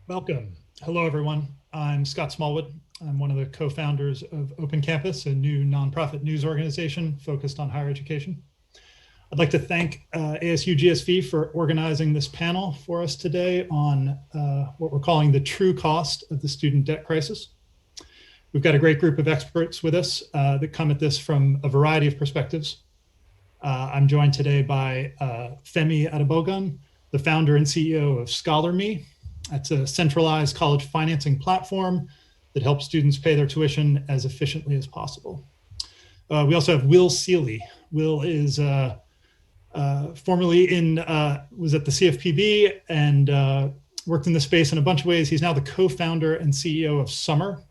Welcome. Hello, everyone. I'm Scott Smallwood. I'm one of the co-founders of Open Campus, a new nonprofit news organization focused on higher education. I'd like to thank ASU GSV for organizing this panel for us today on what we're calling the true cost of the student debt crisis. We've got a great group of experts with us that come at this from a variety of perspectives. I'm joined today by Femi Adebogun, the founder and CEO of ScholarMe. That's a centralized college financing platform that helps students pay their tuition as efficiently as possible. We also have Will Seeley. Will is formerly was at the CFPB and worked in the space in a bunch of ways. He's now the co-founder and CEO of Summer,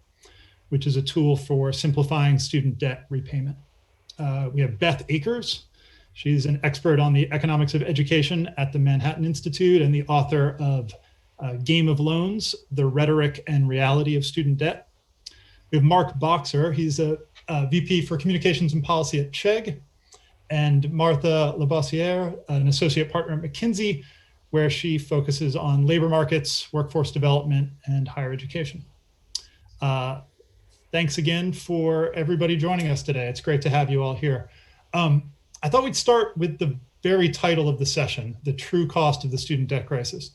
which is a tool for simplifying student debt repayment. We have Beth Akers. She's an expert on the economics of education at the Manhattan Institute and the author of Game of Loans, The Rhetoric and Reality of Student Debt. We have Mark Boxer. He's a VP for Communications and Policy at Chegg, and Martha Labossiere, an associate partner at McKinsey, where she focuses on labor markets, workforce development, and higher education. Thanks again for everybody joining us today. It's great to have you all here. I thought we'd start with the very title of the session, The True Cost of the Student Debt Crisis,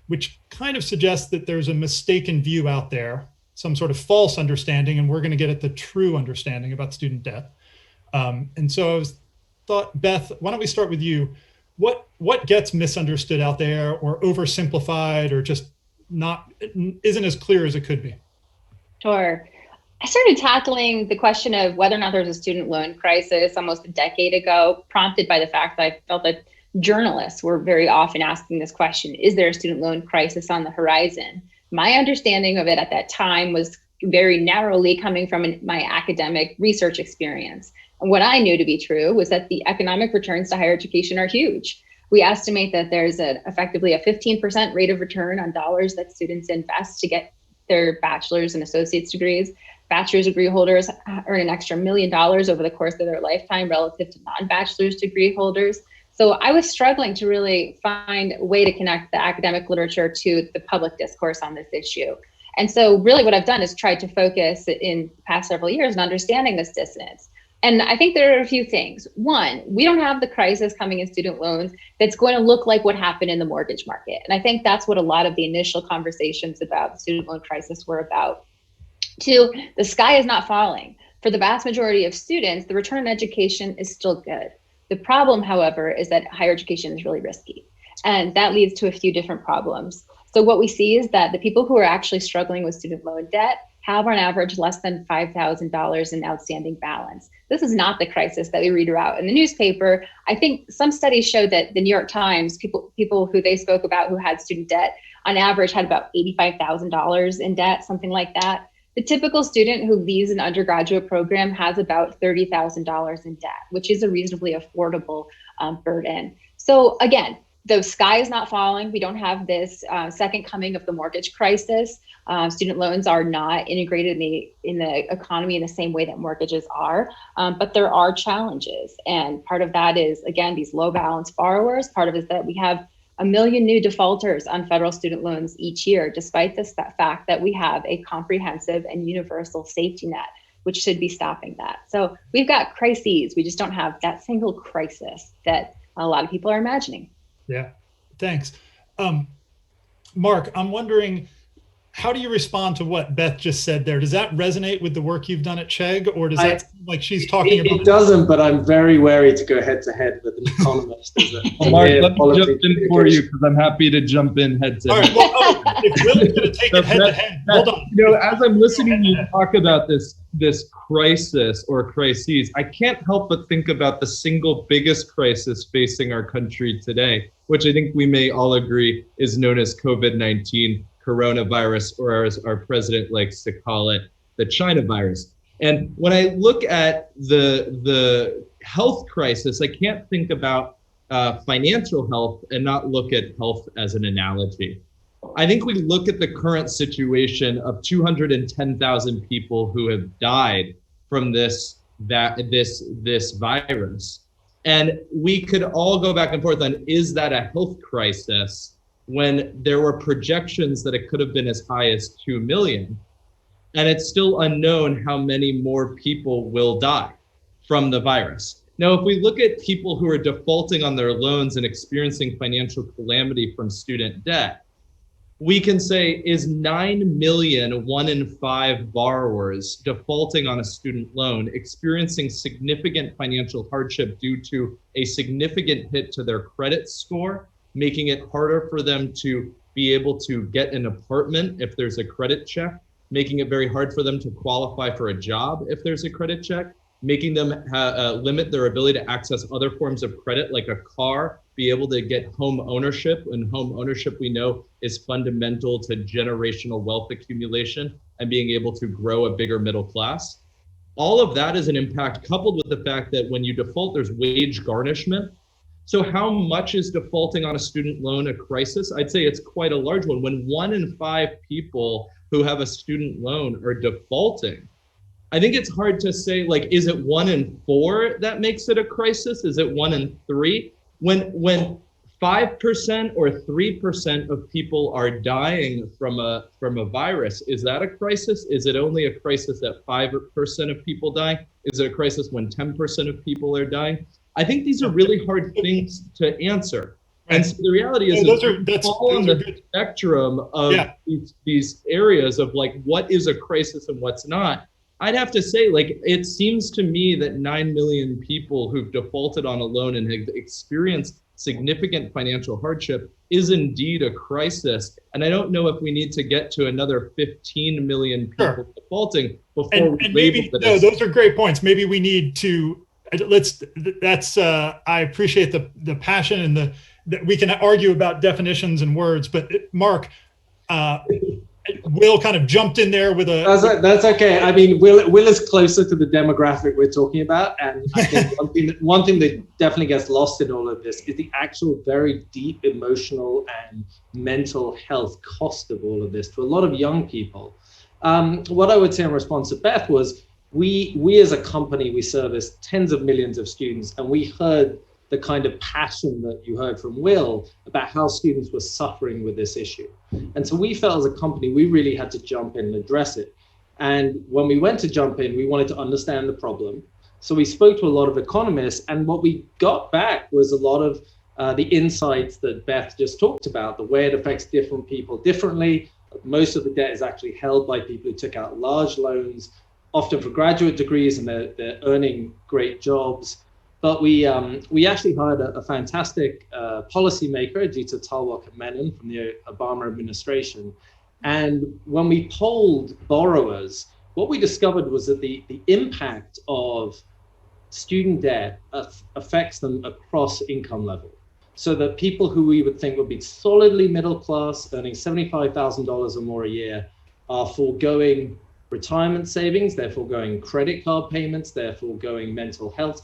which kind of suggests that there's a mistaken view out there, some sort of false understanding, and we're going to get at the true understanding about student debt. And so I thought, Beth, why don't we start with you? What gets misunderstood out there, or oversimplified, or just isn't as clear as it could be? Sure. I started tackling the question of whether or not there's a student loan crisis almost a decade ago, prompted by the fact that I felt that journalists were very often asking this question: is there a student loan crisis on the horizon? My understanding of it at that time was very narrowly coming from my academic research experience. And what I knew to be true was that the economic returns to higher education are huge. We estimate that there's effectively a 15% rate of return on dollars that students invest to get their bachelor's and associate's degrees. Bachelor's degree holders earn an extra $1 million over the course of their lifetime relative to non-bachelor's degree holders. So I was struggling to really find a way to connect the academic literature to the public discourse on this issue. And so really what I've done is tried to focus in the past several years on understanding this dissonance. And I think there are a few things. One, we don't have the crisis coming in student loans that's going to look like what happened in the mortgage market. And I think that's what a lot of the initial conversations about the student loan crisis were about. Two, the sky is not falling. For the vast majority of students, the return on education is still good. The problem, however, is that higher education is really risky, and that leads to a few different problems. So what we see is that the people who are actually struggling with student loan debt have on average less than $5,000 in outstanding balance. This is not the crisis that we read about in the newspaper. I think some studies showed that the New York Times, people who they spoke about who had student debt, on average had about $85,000 in debt, something like that. The typical student who leaves an undergraduate program has about $30,000 in debt, which is a reasonably affordable burden. So again, the sky is not falling. We don't have this second coming of the mortgage crisis. Student loans are not integrated in the economy in the same way that mortgages are, but there are challenges. And part of that is, again, these low balance borrowers. Part of it is that we have 1 million new defaulters on federal student loans each year, despite the fact that we have a comprehensive and universal safety net, which should be stopping that. So we've got crises. We just don't have that single crisis that a lot of people are imagining. Yeah, thanks. Mark, I'm wondering, how do you respond to what Beth just said there? Does that resonate with the work you've done at Chegg, or does that seem like she's talking about? It doesn't, but I'm very wary to go head to head with an economist. Mark, let me jump in for you because I'm happy to jump in head to head. All right, well, if Will's going to take it head to head, hold on. You know, as I'm listening to you talk about this crisis or crises, I can't help but think about the single biggest crisis facing our country today, which I think we may all agree is known as COVID-19. Coronavirus, or as our president likes to call it, the China virus. And when I look at the health crisis, I can't think about financial health and not look at health as an analogy. I think we look at the current situation of 210,000 people who have died from this virus. And we could all go back and forth on, is that a health crisis, when there were projections that it could have been as high as 2 million. And it's still unknown how many more people will die from the virus. Now, if we look at people who are defaulting on their loans and experiencing financial calamity from student debt, we can say, is 9 million, 1 in 5 borrowers defaulting on a student loan, experiencing significant financial hardship due to a significant hit to their credit score, making it harder for them to be able to get an apartment if there's a credit check, making it very hard for them to qualify for a job if there's a credit check, making them limit their ability to access other forms of credit like a car, be able to get home ownership. And home ownership, we know, is fundamental to generational wealth accumulation and being able to grow a bigger middle class. All of that is an impact, coupled with the fact that when you default, there's wage garnishment. So how much is defaulting on a student loan a crisis? I'd say it's quite a large one. When 1 in 5 people who have a student loan are defaulting, I think it's hard to say, like, is it 1 in 4 that makes it a crisis? Is it 1 in 3? When 5% or 3% of people are dying from a virus, is that a crisis? Is it only a crisis that 5% of people die? Is it a crisis when 10% of people are dying? I think these are really hard things to answer. Right. And so the reality is, those are the good spectrum of these areas of, like, what is a crisis and what's not. I'd have to say, like, it seems to me that 9 million people who've defaulted on a loan and have experienced significant financial hardship is indeed a crisis. And I don't know if we need to get to another 15 million people defaulting before we maybe, no, those are great points. Maybe we need to, I appreciate the passion and that we can argue about definitions and words, but Mark, Will kind of jumped in there with a... That's okay. I mean, Will is closer to the demographic we're talking about. And I think one thing that definitely gets lost in all of this is the actual very deep emotional and mental health cost of all of this to a lot of young people. What I would say in response to Beth was, we as a company, we service tens of millions of students, and we heard the kind of passion that you heard from Will about how students were suffering with this issue. And so we felt as a company, we really had to jump in and address it. And when we went to jump in, we wanted to understand the problem. So we spoke to a lot of economists, and what we got back was a lot of the insights that Beth just talked about, the way it affects different people differently. Most of the debt is actually held by people who took out large loans, often for graduate degrees, and they're earning great jobs. But we actually hired a fantastic policymaker, Aditya Talwalkar Menon, from the Obama administration. And when we polled borrowers, what we discovered was that the impact of student debt affects them across income level. So that people who we would think would be solidly middle class, earning $75,000 or more a year, are foregoing retirement savings, they're foregoing credit card payments, they're foregoing mental health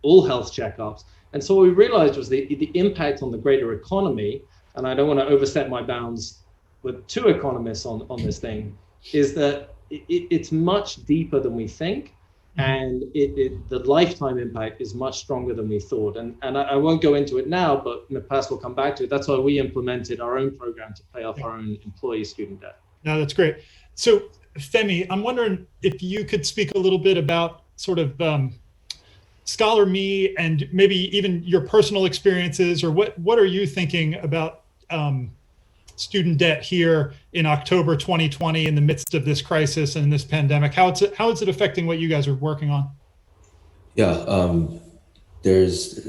all health checkups. And so what we realized was the impact on the greater economy, and I don't want to overstep my bounds with 2 economists on this thing, is that it's much deeper than we think, and the lifetime impact is much stronger than we thought. And I won't go into it now, but Mapas will come back to it. That's why we implemented our own program to pay off our own employee student debt. No, that's great. So Femi, I'm wondering if you could speak a little bit about sort of Scholar Me, and maybe even your personal experiences, or what are you thinking about student debt here in October 2020 in the midst of this crisis and this pandemic? How is it affecting what you guys are working on? Yeah, there's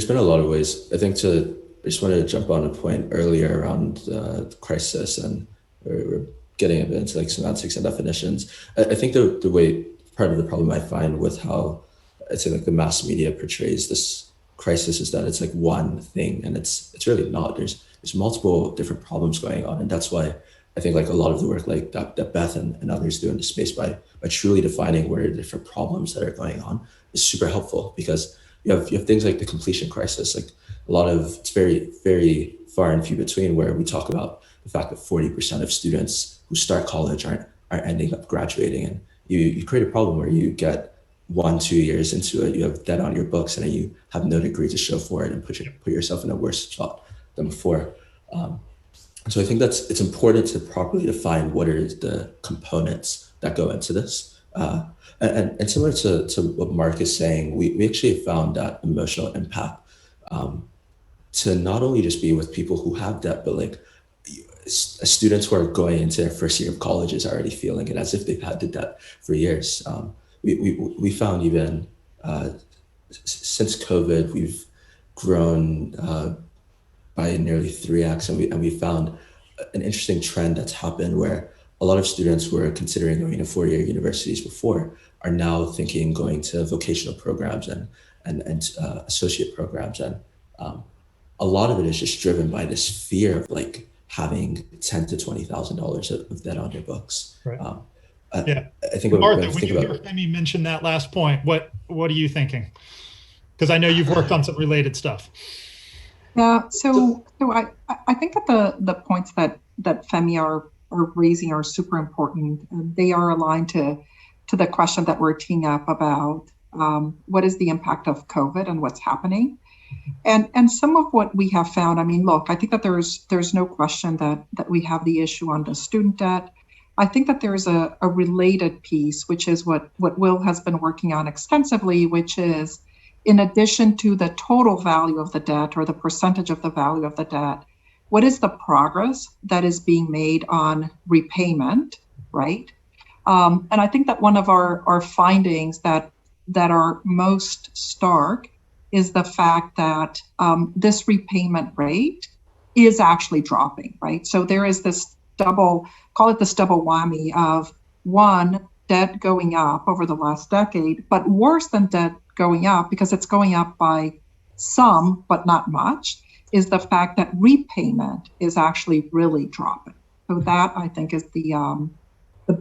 been a lot of ways. I just wanted to jump on a point earlier around the crisis, and we're getting a bit into like semantics and definitions. I think the way part of the problem I find with how I'd say like the mass media portrays this crisis is that it's like one thing, and it's really not. There's multiple different problems going on, and that's why I think like a lot of the work like that Beth and others do in the space by truly defining where the different problems that are going on is super helpful, because you have things like the completion crisis. Like it's very, very far and few between where we talk about the fact that 40% of students who start college aren't ending up graduating. And you create a problem where you get 1-2 years into it, you have debt on your books, and then you have no degree to show for it, and put yourself in a worse spot than before. So I think it's important to properly define what are the components that go into this. And similar to what Mark is saying, we actually found that emotional impact to not only just be with people who have debt, but like students who are going into their first year of college is already feeling it as if they've had the debt for years. We found even since COVID, we've grown by nearly 3x, and we found an interesting trend that's happened where a lot of students who were considering going to four-year universities before are now thinking going to vocational programs and associate programs, and a lot of it is just driven by this fear of like having $10,000 to $20,000 of debt on your books. Right. I think Martha, when you hear Femi mention that last point, what are you thinking? Because I know you've worked on some related stuff. Yeah, so I think that the points that Femi are raising are super important. They are aligned to the question that we're teeing up about what is the impact of COVID and what's happening. And some of what we have found, I mean, look, I think that there's no question that we have the issue on the student debt. I think that there's a related piece, which is what Will has been working on extensively, which is in addition to the total value of the debt or the percentage of the value of the debt, what is the progress that is being made on repayment, right? And I think that one of our findings that are most stark is the fact that this repayment rate is actually dropping, right? So there is this double whammy of one, debt going up over the last decade, but worse than debt going up, because it's going up by some, but not much, is the fact that repayment is actually really dropping. So that, I think, is the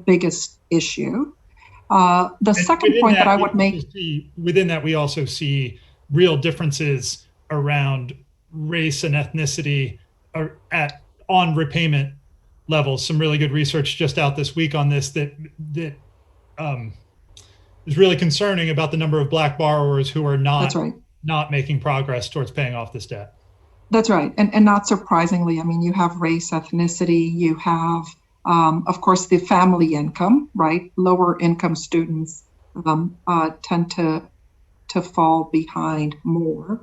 biggest issue. The second point that I would make... Within that, we also see real differences around race and ethnicity on repayment levels. Some really good research just out this week on this that is really concerning about the number of Black borrowers who are not making progress towards paying off this debt. That's right. And not surprisingly, I mean, you have race, ethnicity, you have, of course, the family income, right? Lower income students tend to fall behind more.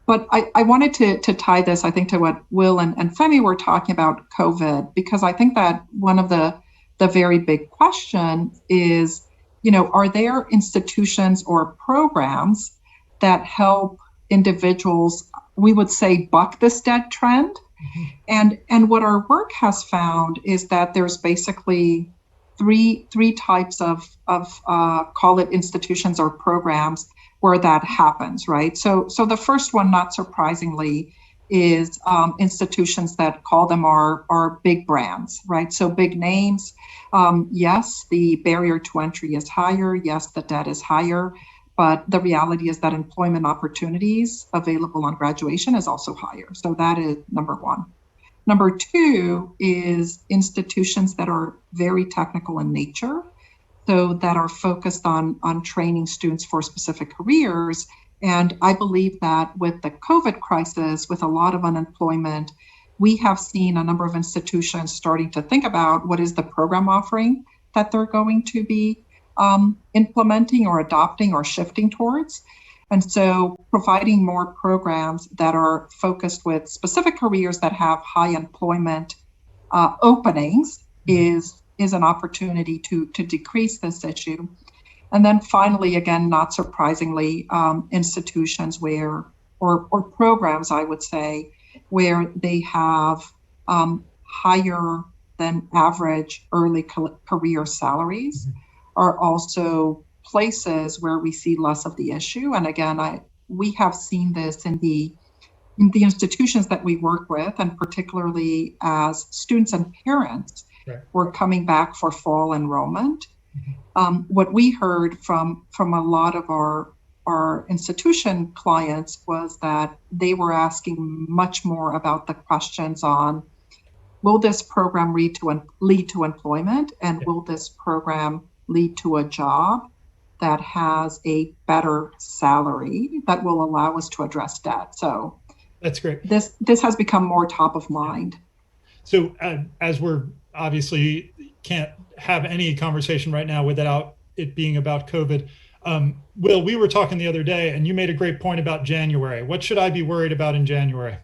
But I wanted to tie this, I think, to what Will and Femi were talking about COVID, because I think that one of the very big question is, are there institutions or programs that help individuals, we would say, buck this debt trend? Mm-hmm. And what our work has found is that there's basically three types of call it institutions or programs where that happens, right? So the first one, not surprisingly, is institutions that call them our big brands, right? So big names. Yes, the barrier to entry is higher. Yes, the debt is higher. But the reality is that employment opportunities available on graduation is also higher. So that is number one. Number two is institutions that are very technical in nature, so that are focused on training students for specific careers. And I believe that with the COVID crisis, with a lot of unemployment, we have seen a number of institutions starting to think about what is the program offering that they're going to be implementing or adopting or shifting towards. And so providing more programs that are focused with specific careers that have high employment openings is an opportunity to decrease this issue. And then finally, again, not surprisingly, institutions where, or programs, I would say, where they have higher than average early career salaries are also places where we see less of the issue. And again, we have seen this in the institutions that we work with, and particularly as students and parents were coming back for fall enrollment. What we heard from a lot of our institution clients was that they were asking much more about the questions on will this program lead to employment, and will this program lead to a job that has a better salary that will allow us to address debt? So that's great. This has become more top of mind. So as we're obviously can't have any conversation right now without it being about COVID. Will, we were talking the other day and you made a great point about January. What should I be worried about in January?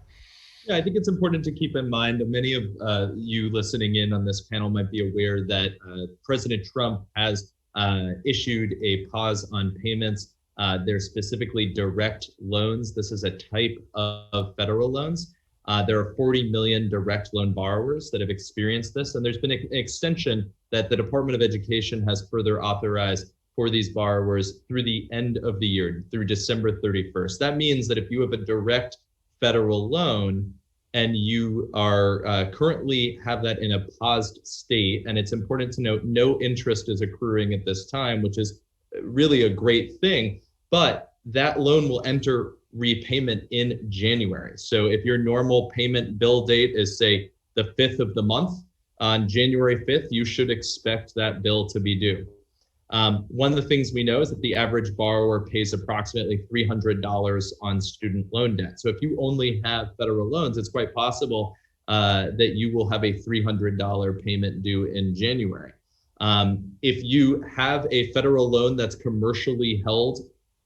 Yeah, I think it's important to keep in mind that many of you listening in on this panel might be aware that President Trump has issued a pause on payments. They're specifically direct loans. This is a type of federal loans. There are 40 million direct loan borrowers that have experienced this, and there's been an extension that the Department of Education has further authorized for these borrowers through the end of the year, through December 31st. That means that if you have a direct federal loan and you are currently have that in a paused state, and it's important to note no interest is accruing at this time, which is really a great thing, but that loan will enter repayment in January. So if your normal payment bill date is, say, the 5th of the month, on January 5th, you should expect that bill to be due. One of the things we know is that the average borrower pays approximately $300 on student loan debt. So if you only have federal loans, it's quite possible that you will have a $300 payment due in January. If you have a federal loan that's commercially held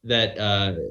that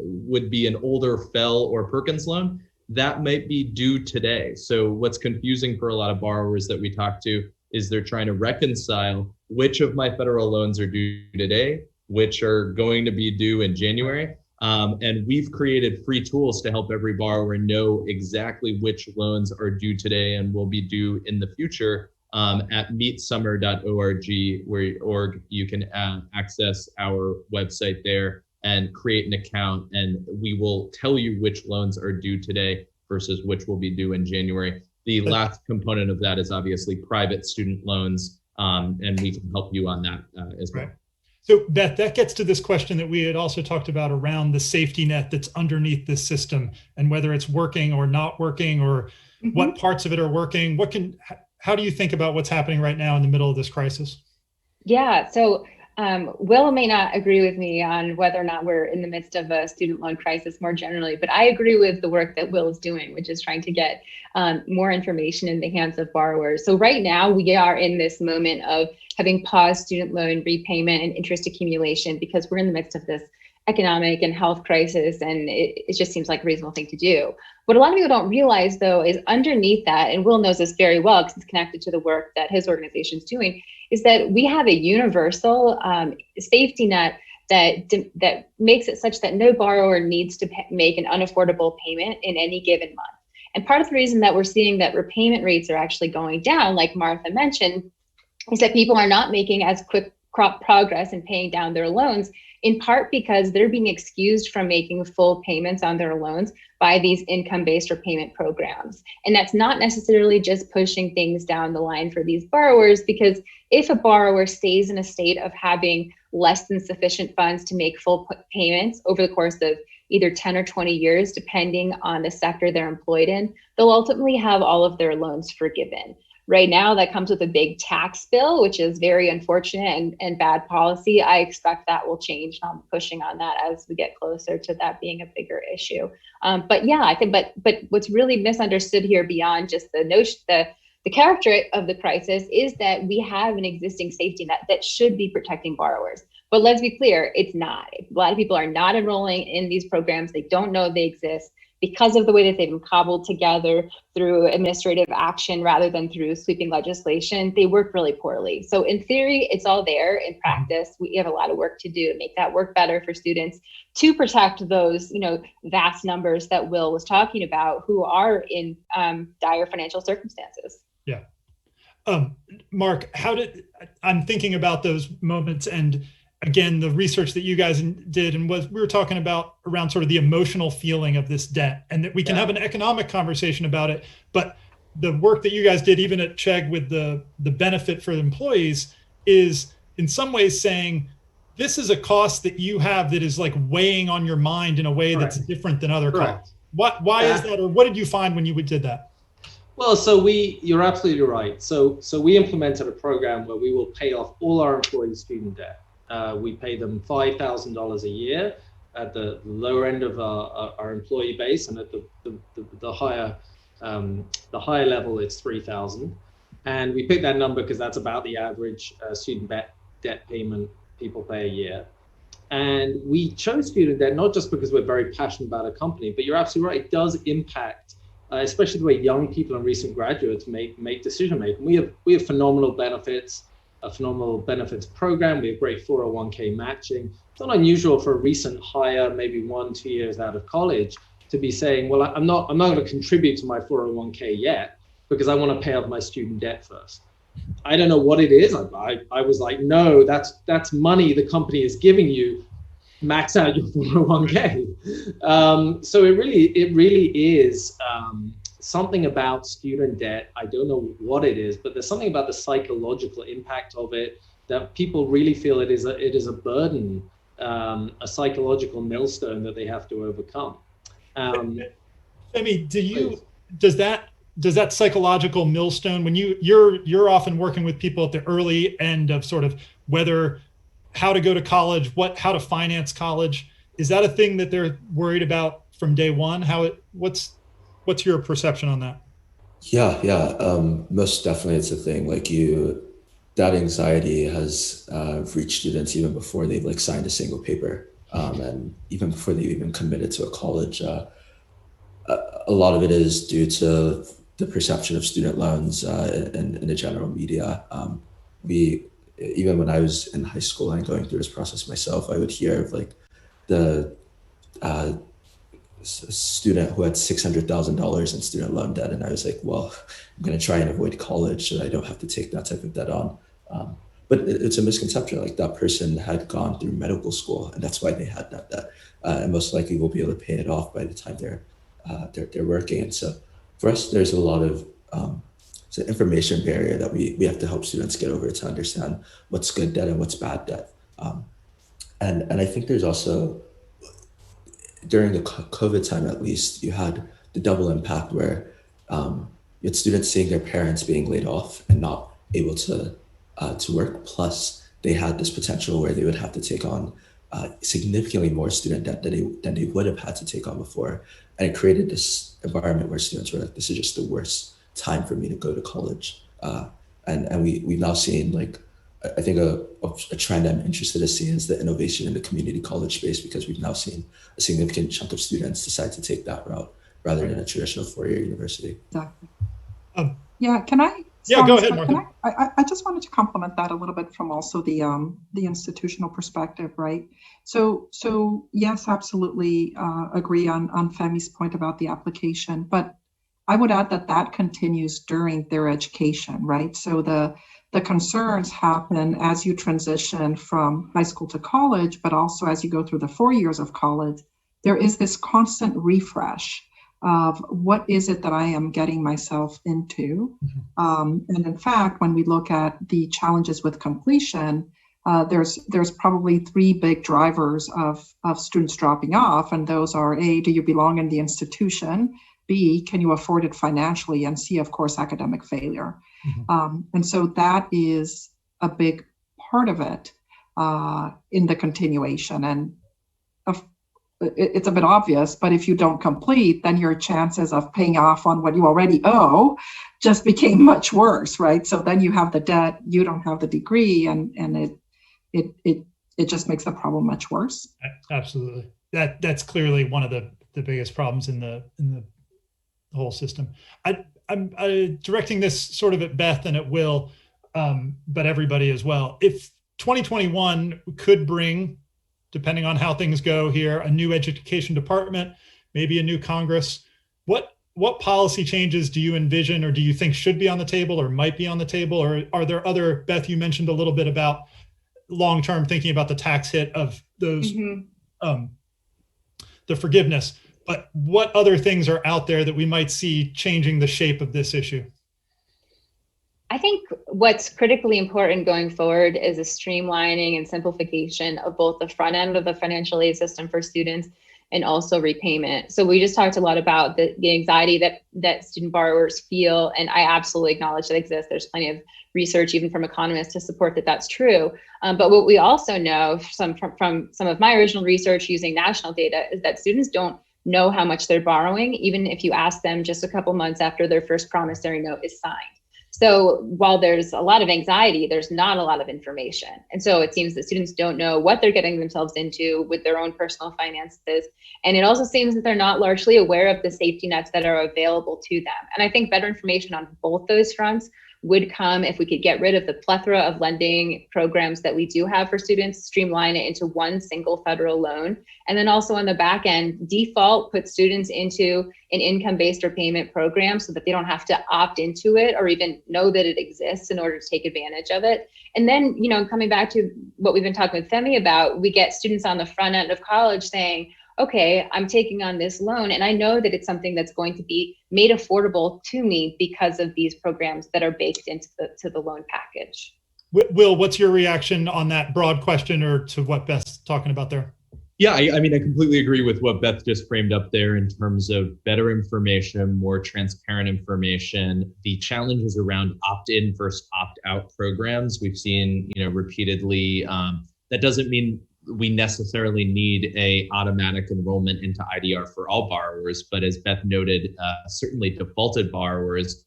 would be an older Fell or Perkins loan, that might be due today. So what's confusing for a lot of borrowers that we talk to is they're trying to reconcile which of my federal loans are due today, which are going to be due in January. And we've created free tools to help every borrower know exactly which loans are due today and will be due in the future at meetsummer.org, where you can access our website there and create an account, and we will tell you which loans are due today versus which will be due in January. The last component of that is obviously private student loans, and we can help you on that as well. Right. So Beth, that gets to this question that we had also talked about around the safety net that's underneath this system, and whether it's working or not working, or what parts of it are working. How do you think about what's happening right now in the middle of this crisis? Yeah, so Will may not agree with me on whether or not we're in the midst of a student loan crisis more generally, but I agree with the work that Will is doing, which is trying to get more information in the hands of borrowers. So right now we are in this moment of having paused student loan repayment and interest accumulation because we're in the midst of this economic and health crisis, and it just seems like a reasonable thing to do. What a lot of people don't realize, though, is underneath that, and Will knows this very well because it's connected to the work that his organization is doing, is that we have a universal safety net that makes it such that no borrower needs to make an unaffordable payment in any given month. And part of the reason that we're seeing that repayment rates are actually going down, like Martha mentioned, is that people are not making as quick progress in paying down their loans, in part because they're being excused from making full payments on their loans by these income-based repayment programs. And that's not necessarily just pushing things down the line for these borrowers, because if a borrower stays in a state of having less than sufficient funds to make full payments over the course of either 10 or 20 years, depending on the sector they're employed in, they'll ultimately have all of their loans forgiven. Right now, that comes with a big tax bill, which is very unfortunate and bad policy. I expect that will change. I'm pushing on that as we get closer to that being a bigger issue. But yeah, I think, but what's really misunderstood here beyond just the notion, the character of the crisis is that we have an existing safety net that should be protecting borrowers. But let's be clear, it's not. A lot of people are not enrolling in these programs. They don't know they exist, because of the way that they've been cobbled together through administrative action rather than through sweeping legislation. They work really poorly. So in theory, it's all there. In practice, we have a lot of work to do to make that work better for students, to protect those, vast numbers that Will was talking about who are in dire financial circumstances. Yeah. Mark, I'm thinking about those moments, and again, the research that you guys did, and what we were talking about around sort of the emotional feeling of this debt, and that we can have an economic conversation about it, but the work that you guys did, even at Chegg, with the benefit for the employees, is in some ways saying, this is a cost that you have that is like weighing on your mind in a way that's different than other costs. Why is that, or what did you find when you did that? Well, you're absolutely right. So we implemented a program where we will pay off all our employees' student debt. We pay them $5,000 a year at the lower end of our employee base, and at the higher level, it's 3,000. And we picked that number because that's about the average student debt payment people pay a year. And we chose student debt not just because we're very passionate about a company, but you're absolutely right. It does impact, especially the way young people and recent graduates make decision making. We have phenomenal benefits, a phenomenal benefits program. We have great 401k matching. It's not unusual for a recent hire, maybe 1-2 years out of college, to be saying, well, I'm not going to contribute to my 401k yet because I want to pay off my student debt first. I don't know what it is. I was like, no, that's money the company is giving you. Max out your 401k. So it really is something about student debt. I don't know what it is, but there's something about the psychological impact of it that people really feel it is a burden, a psychological millstone that they have to overcome. Femi, does that psychological millstone, when you're often working with people at the early end of sort of how to go to college, how to finance college, is that a thing that they're worried about from day one? What's your perception on that? Yeah. Most definitely it's a thing. Like that anxiety has reached students even before they've like signed a single paper, and even before they've even committed to a college. A lot of it is due to the perception of student loans in the general media. Even when I was in high school and going through this process myself, I would hear of like the student who had $600,000 in student loan debt, and I was like, well, I'm going to try and avoid college so I don't have to take that type of debt on. But it's a misconception. Like that person had gone through medical school, and that's why they had that debt, and most likely will be able to pay it off by the time they're working. And so for us, there's a lot of it's an information barrier that we have to help students get over to understand what's good debt and what's bad debt. And I think there's also, during the COVID time at least, you had the double impact where you had students seeing their parents being laid off and not able to work, plus they had this potential where they would have to take on significantly more student debt than they would have had to take on before. And it created this environment where students were like, this is just the worst time for me to go to college. And we've now seen, like, I think a trend I'm interested to see is the innovation in the community college space, because we've now seen a significant chunk of students decide to take that route rather than a traditional four-year university. Exactly. Can I? Yeah, go ahead, Martha. I just wanted to complement that a little bit from also the institutional perspective, right? So yes, absolutely agree on Femi's point about the application, but I would add that continues during their education, right? So the concerns happen as you transition from high school to college, but also as you go through the 4 years of college. There is this constant refresh of what is it that I am getting myself into. And in fact, when we look at the challenges with completion, there's probably three big drivers of students dropping off. And those are A, do you belong in the institution? B, can you afford it financially? And C, of course, academic failure. And so that is a big part of it in the continuation. And it's a bit obvious, but if you don't complete, then your chances of paying off on what you already owe just became much worse, right? So then you have the debt, you don't have the degree, and it just makes the problem much worse. Absolutely. That's clearly one of the biggest problems in the whole system. I'm directing this sort of at Beth and at Will, but everybody as well. If 2021 could bring, depending on how things go here, a new education department, maybe a new Congress, what policy changes do you envision or do you think should be on the table or might be on the table? Or are there other, Beth, you mentioned a little bit about long-term thinking about the tax hit of those, the forgiveness, but what other things are out there that we might see changing the shape of this issue? I think what's critically important going forward is a streamlining and simplification of both the front end of the financial aid system for students and also repayment. So we just talked a lot about the anxiety that student borrowers feel, and I absolutely acknowledge that exists. There's plenty of research, even from economists, to support that that's true. But what we also know from some of my original research using national data is that students don't know how much they're borrowing, even if you ask them just a couple months after their first promissory note is signed. So while there's a lot of anxiety, there's not a lot of information. And so it seems that students don't know what they're getting themselves into with their own personal finances. And it also seems that they're not largely aware of the safety nets that are available to them. And I think better information on both those fronts would come if we could get rid of the plethora of lending programs that we do have for students, streamline it into one single federal loan, and then also on the back end, default put students into an income-based repayment program so that they don't have to opt into it or even know that it exists in order to take advantage of it. And then, you know, coming back to what we've been talking with Femi about, we get students on the front end of college saying, okay, I'm taking on this loan, and I know that it's something that's going to be made affordable to me because of these programs that are baked into the loan package. Will, what's your reaction on that broad question, or to what Beth's talking about there? Yeah, I mean, I completely agree with what Beth just framed up there in terms of better information, more transparent information. The challenges around opt-in versus opt-out programs we've seen, you know, repeatedly. That doesn't mean we necessarily need a automatic enrollment into IDR for all borrowers, but as Beth noted, certainly defaulted borrowers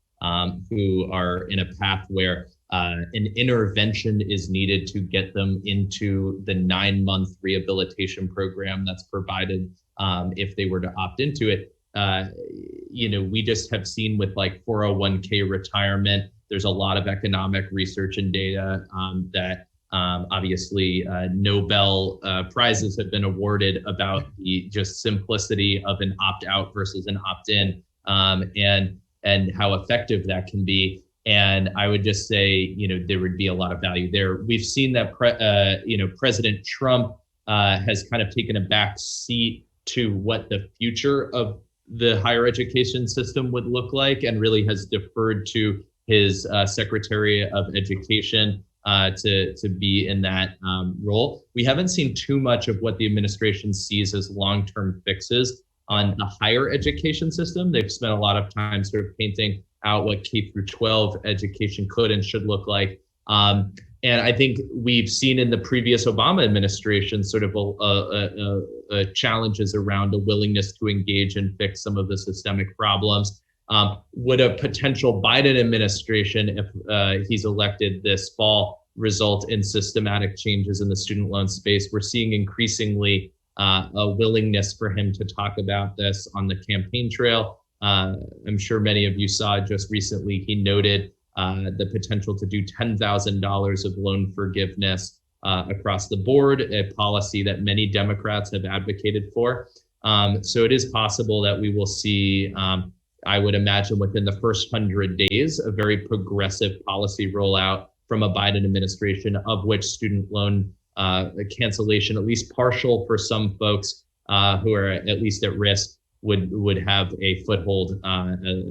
who are in a path where an intervention is needed to get them into the 9-month rehabilitation program that's provided if they were to opt into it. You know, we just have seen with like 401k retirement, there's a lot of economic research and data that obviously, Nobel prizes have been awarded about the just simplicity of an opt-out versus an opt-in, and how effective that can be. And I would just say, you know, there would be a lot of value there. We've seen that, you know, President Trump has kind of taken a back seat to what the future of the higher education system would look like, and really has deferred to his Secretary of Education to be in that role. We haven't seen too much of what the administration sees as long-term fixes on the higher education system. They've spent a lot of time sort of painting out what K through 12 education could and should look like. And I think we've seen in the previous Obama administration sort of challenges around a willingness to engage and fix some of the systemic problems. Would a potential Biden administration, if he's elected this fall, result in systematic changes in the student loan space? We're seeing increasingly a willingness for him to talk about this on the campaign trail. I'm sure many of you saw just recently, he noted the potential to do $10,000 of loan forgiveness across the board, a policy that many Democrats have advocated for. So it is possible that we will see, I would imagine within the first 100 days, a very progressive policy rollout from a Biden administration, of which student loan cancellation, at least partial for some folks who are at least at risk, would have a foothold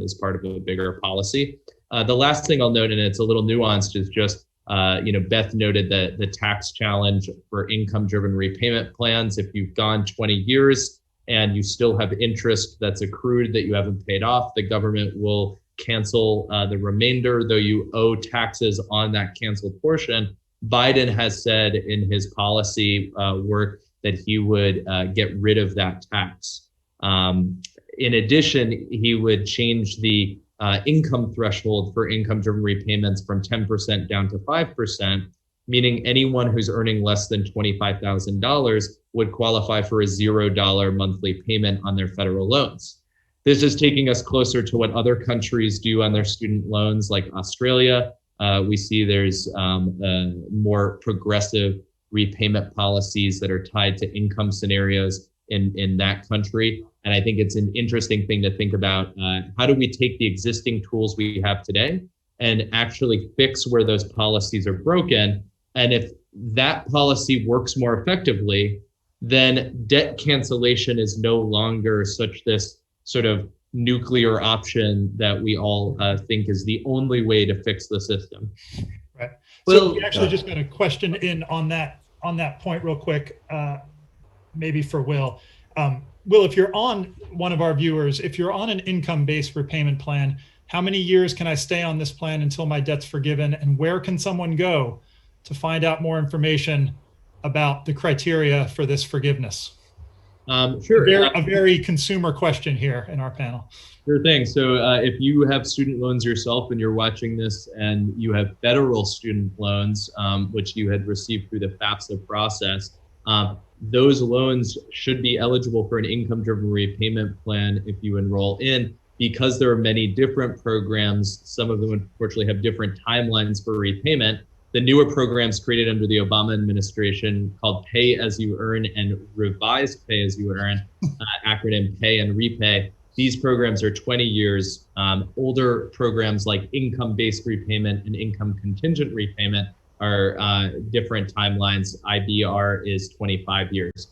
as part of a bigger policy. The last thing I'll note, and it's a little nuanced, is just, you know, Beth noted that the tax challenge for income-driven repayment plans. If you've gone 20 years and you still have interest that's accrued that you haven't paid off, the government will cancel the remainder, though you owe taxes on that canceled portion. Biden has said in his policy work that he would get rid of that tax. In addition, he would change the income threshold for income-driven repayments from 10% down to 5%, meaning anyone who's earning less than $25,000 would qualify for a $0 monthly payment on their federal loans. This is taking us closer to what other countries do on their student loans, like Australia. We see there's more progressive repayment policies that are tied to income scenarios in that country. And I think it's an interesting thing to think about. How do we take the existing tools we have today and actually fix where those policies are broken? And if that policy works more effectively, then debt cancellation is no longer this sort of nuclear option that we all think is the only way to fix the system. Right. So we actually just got a question in on that point real quick, maybe for Will. Will, if you're on one of our viewers, if you're on an income-based repayment plan, how many years can I stay on this plan until my debt's forgiven? And where can someone go to find out more information about the criteria for this forgiveness? Sure. A very consumer question here in our panel. Sure thing. So if you have student loans yourself and you're watching this and you have federal student loans, which you had received through the FAFSA process, those loans should be eligible for an income-driven repayment plan if you enroll in, because there are many different programs. Some of them unfortunately have different timelines for repayment. The newer programs created under the Obama administration called Pay As You Earn and Revised Pay As You Earn, acronym Pay and Repay. These programs are 20 years. Older programs like income-based repayment and income contingent repayment are different timelines. IBR is 25 years.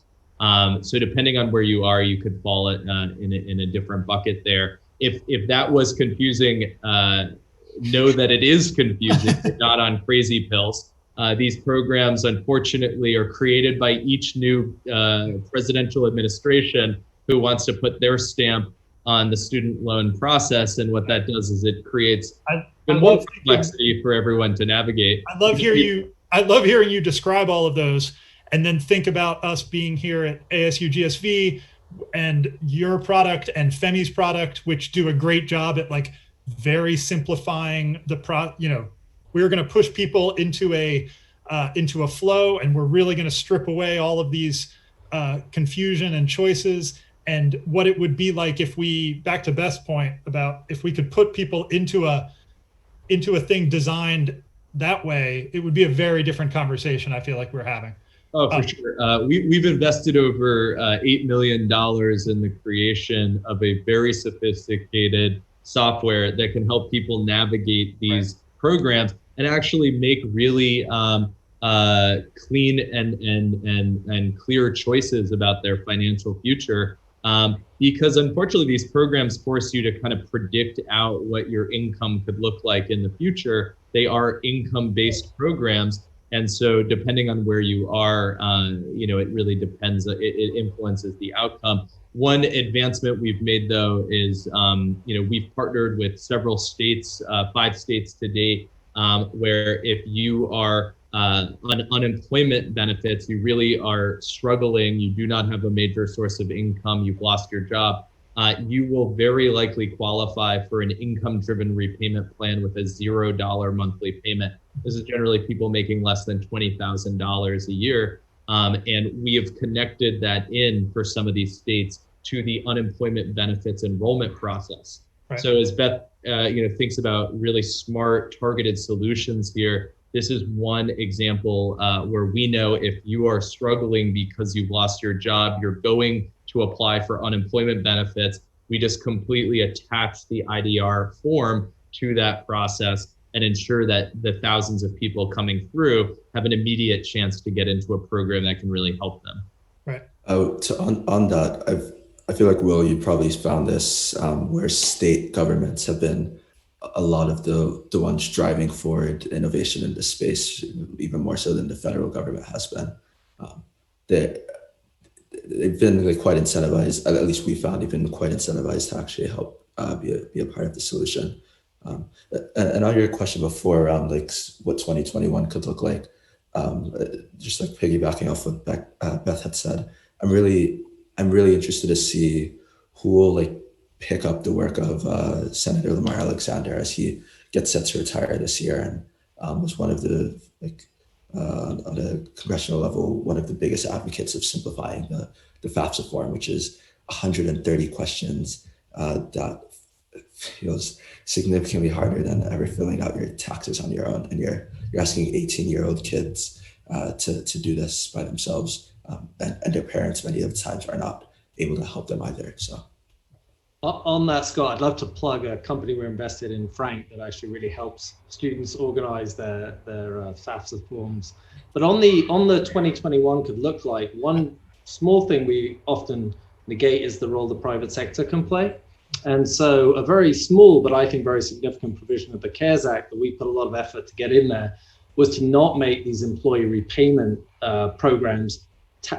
So depending on where you are, you could fall in a different bucket there. If that was confusing, know that it is confusing. You're not on crazy pills. These programs, unfortunately, are created by each new presidential administration who wants to put their stamp on the student loan process. And what that does is it creates more complexity for everyone to navigate. I love hearing you describe all of those, and then think about us being here at ASU GSV and your product and Femi's product, which do a great job at like very simplifying the we're going to push people into a flow, and we're really going to strip away all of these confusion and choices, and what it would be like if we, back to Beth's point about if we could put people into a thing designed that way, it would be a very different conversation I feel like we're having. Oh, for sure. We've invested over $8 million in the creation of a very sophisticated software that can help people navigate these programs and actually make really clean and clear choices about their financial future. Because unfortunately, these programs force you to kind of predict out what your income could look like in the future. They are income-based programs. And so depending on where you are, it really depends. It influences the outcome. One advancement we've made, though, is, we've partnered with several states, 5 states to date, where if you are on unemployment benefits, you really are struggling, you do not have a major source of income, you've lost your job, you will very likely qualify for an income-driven repayment plan with a $0 monthly payment. This is generally people making less than $20,000 a year. And we have connected that in for some of these states to the unemployment benefits enrollment process. Right. So as Beth thinks about really smart targeted solutions here, this is one example where we know if you are struggling because you've lost your job, you're going to apply for unemployment benefits. We just completely attach the IDR form to that process and ensure that the thousands of people coming through have an immediate chance to get into a program that can really help them. Right. On that, I feel like, Will, you probably found this where state governments have been a lot of the ones driving forward innovation in this space, even more so than the federal government has been. They've been like quite incentivized, at least we found, they've been quite incentivized to actually help be a part of the solution. And on your question before around like what 2021 could look like, just like piggybacking off what Beth had said, I'm really interested to see who will like pick up the work of Senator Lamar Alexander as he gets set to retire this year, and was one of the on the congressional level, one of the biggest advocates of simplifying the FAFSA form, which is 130 questions that feels significantly harder than ever filling out your taxes on your own, and you're asking 18-year-old kids to do this by themselves, and their parents many of the times are not able to help them either. So on that, Scott, I'd love to plug a company we're invested in, Frank, that actually really helps students organize their FAFSA forms. But on the 2021 could look like, one small thing we often negate is the role the private sector can play. And so a very small, but I think very significant provision of the CARES Act that we put a lot of effort to get in there was to not make these employee repayment programs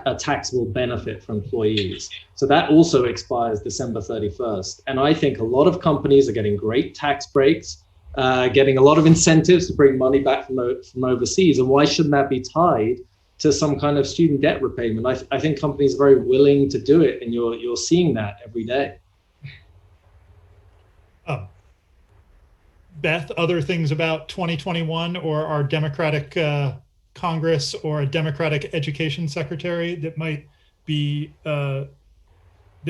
a taxable benefit for employees. So that also expires December 31st. And I think a lot of companies are getting great tax breaks, getting a lot of incentives to bring money back from overseas. And why shouldn't that be tied to some kind of student debt repayment? I think companies are very willing to do it, and you're seeing that every day. Beth, other things about 2021 or our Democratic Congress or a Democratic Education Secretary that might be that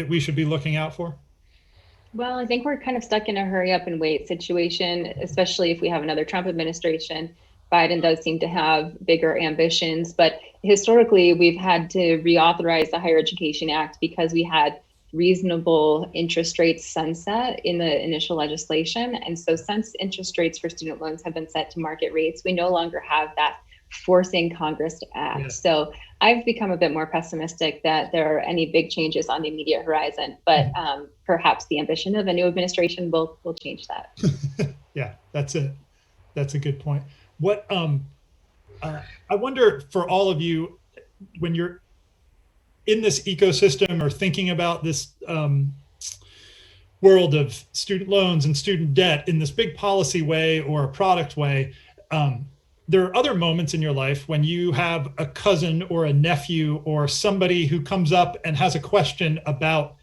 we should be looking out for? Well, I think we're kind of stuck in a hurry up and wait situation, especially if we have another Trump administration. Biden does seem to have bigger ambitions, but historically we've had to reauthorize the Higher Education Act because we had reasonable interest rates sunset in the initial legislation. And so since interest rates for student loans have been set to market rates, we no longer have that forcing Congress to act. Yeah. So I've become a bit more pessimistic that there are any big changes on the immediate horizon, but perhaps the ambition of a new administration will change that. Yeah, that's it. That's a good point. What I wonder for all of you, when you're in this ecosystem or thinking about this world of student loans and student debt in this big policy way or a product way, there are other moments in your life when you have a cousin or a nephew or somebody who comes up and has a question about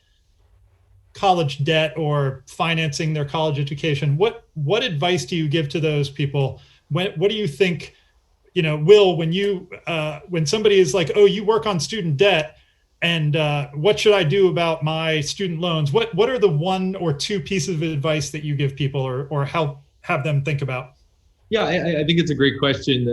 college debt or financing their college education. What advice do you give to those people? What do you think, Will, when somebody is like, oh, you work on student debt, and what should I do about my student loans? What are the one or two pieces of advice that you give people or help have them think about? Yeah, I think it's a great question.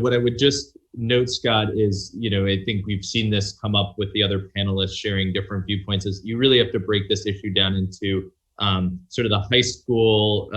What I would just note, Scott, is, I think we've seen this come up with the other panelists sharing different viewpoints, is you really have to break this issue down into sort of the high school,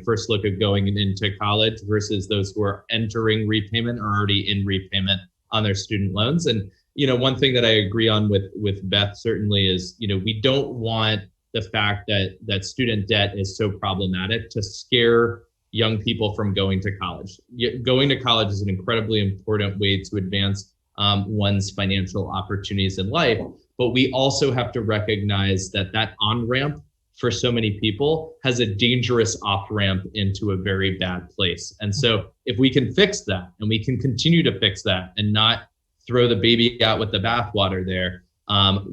first look of going into college versus those who are entering repayment or already in repayment on their student loans. And, one thing that I agree on with Beth certainly is, we don't want the fact that student debt is so problematic to scare young people from going to college. Going to college is an incredibly important way to advance one's financial opportunities in life, but we also have to recognize that on-ramp for so many people has a dangerous off-ramp into a very bad place. And so if we can fix that, and we can continue to fix that and not throw the baby out with the bathwater there,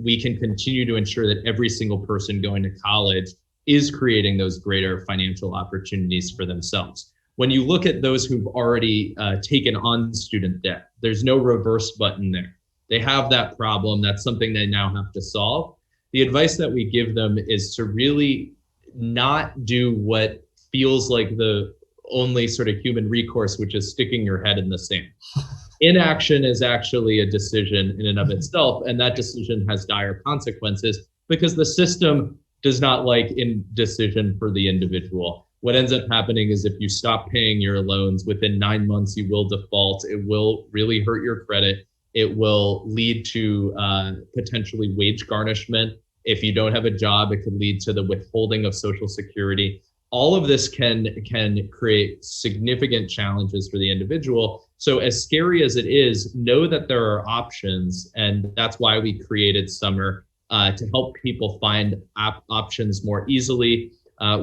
we can continue to ensure that every single person going to college is creating those greater financial opportunities for themselves. When you look at those who've already taken on student debt, there's no reverse button there. They have that problem. That's something they now have to solve. The advice that we give them is to really not do what feels like the only sort of human recourse, which is sticking your head in the sand. Inaction is actually a decision in and of itself, and that decision has dire consequences because the system does not like indecision for the individual. What ends up happening is if you stop paying your loans, within 9 months, you will default. It will really hurt your credit. It will lead to potentially wage garnishment. If you don't have a job, it could lead to the withholding of Social Security. All of this can create significant challenges for the individual. So as scary as it is, know that there are options, and that's why we created Summer, to help people find options more easily.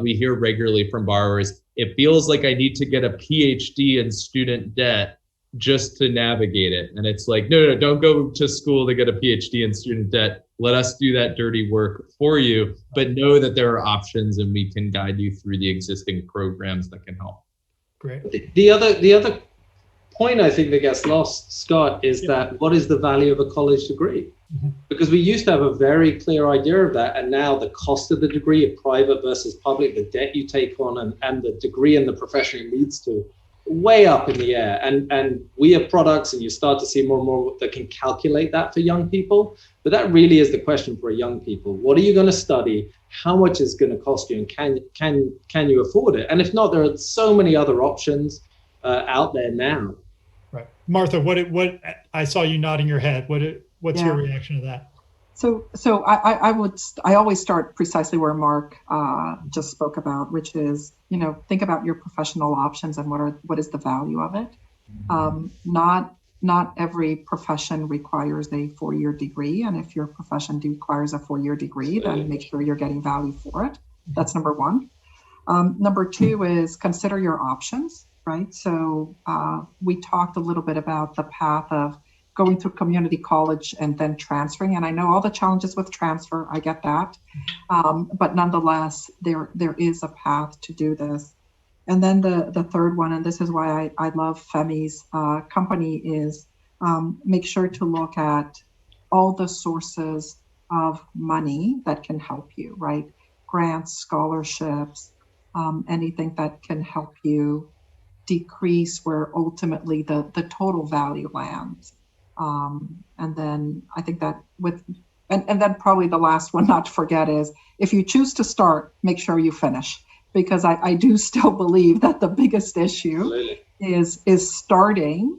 We hear regularly from borrowers, it feels like I need to get a PhD in student debt just to navigate it. And it's like, no, don't go to school to get a PhD in student debt. Let us do that dirty work for you, but know that there are options and we can guide you through the existing programs that can help. Great. The other point I think that gets lost, Scott, is that what is the value of a college degree? Mm-hmm. Because we used to have a very clear idea of that, and now the cost of the degree, of private versus public, the debt you take on, and the degree and the profession it leads to, way up in the air. And we have products, and you start to see more and more that can calculate that for young people. But that really is the question for young people. What are you going to study? How much is going to cost you? And can you afford it? And if not, there are so many other options out there now. Right. Martha, what I saw you nodding your head. What's your reaction to that? So I always start precisely where Mark just spoke about, which is, think about your professional options and what is the value of it. Not not every profession requires a 4-year degree. And if your profession requires a 4-year degree, then make sure you're getting value for it. That's number one. Number two is consider your options, right? So we talked a little bit about the path of going through community college and then transferring. And I know all the challenges with transfer, I get that. But nonetheless, there is a path to do this. And then the third one, and this is why I love Femi's company, is make sure to look at all the sources of money that can help you, right? Grants, scholarships, anything that can help you decrease where ultimately the total value lands. And then I think that and then probably the last one not to forget is, if you choose to start, make sure you finish. Because I do still believe that the biggest issue is starting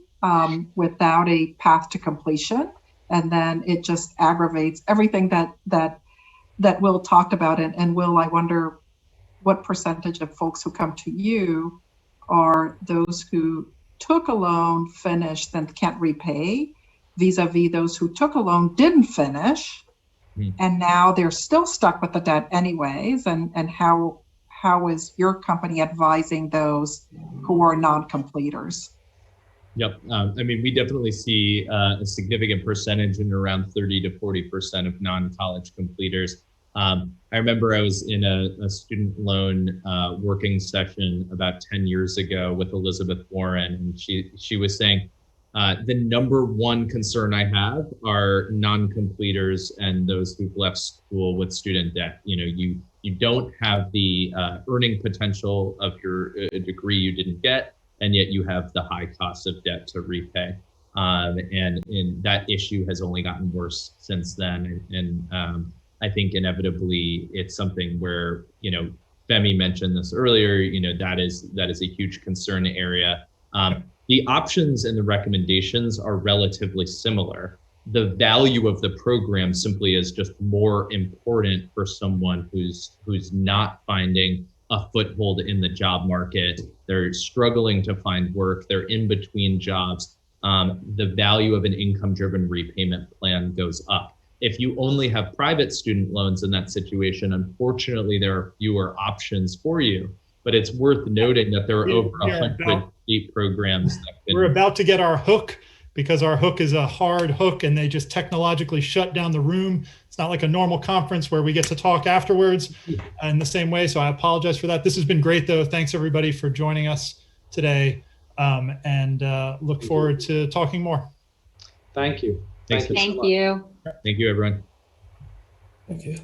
without a path to completion, and then it just aggravates everything that Will talked about. And Will, I wonder what percentage of folks who come to you are those who took a loan, finished, then can't repay, vis-a-vis those who took a loan, didn't finish, and now they're still stuck with the debt anyways, and how is your company advising those who are non-completers? Yep. I mean, we definitely see a significant percentage in around 30 to 40% of non-college completers. I remember I was in a student loan working session about 10 years ago with Elizabeth Warren, and she was saying, the number one concern I have are non-completers and those who've left school with student debt. You don't have the earning potential of your degree you didn't get, and yet you have the high cost of debt to repay. And that issue has only gotten worse since then. And I think inevitably it's something where, Femi mentioned this earlier, that is a huge concern area. The options and the recommendations are relatively similar. The value of the program simply is just more important for someone who's not finding a foothold in the job market. They're struggling to find work. They're in between jobs. The value of an income-driven repayment plan goes up. If you only have private student loans in that situation, unfortunately, there are fewer options for you. But it's worth noting that there are over 100 state programs. We're about to get our hook, because our hook is a hard hook and they just technologically shut down the room. It's not like a normal conference where we get to talk afterwards in the same way. So I apologize for that. This has been great, though. Thanks, everybody, for joining us today, and look forward to talking more. Thank you. Thank you. Thank you, everyone. Thank you.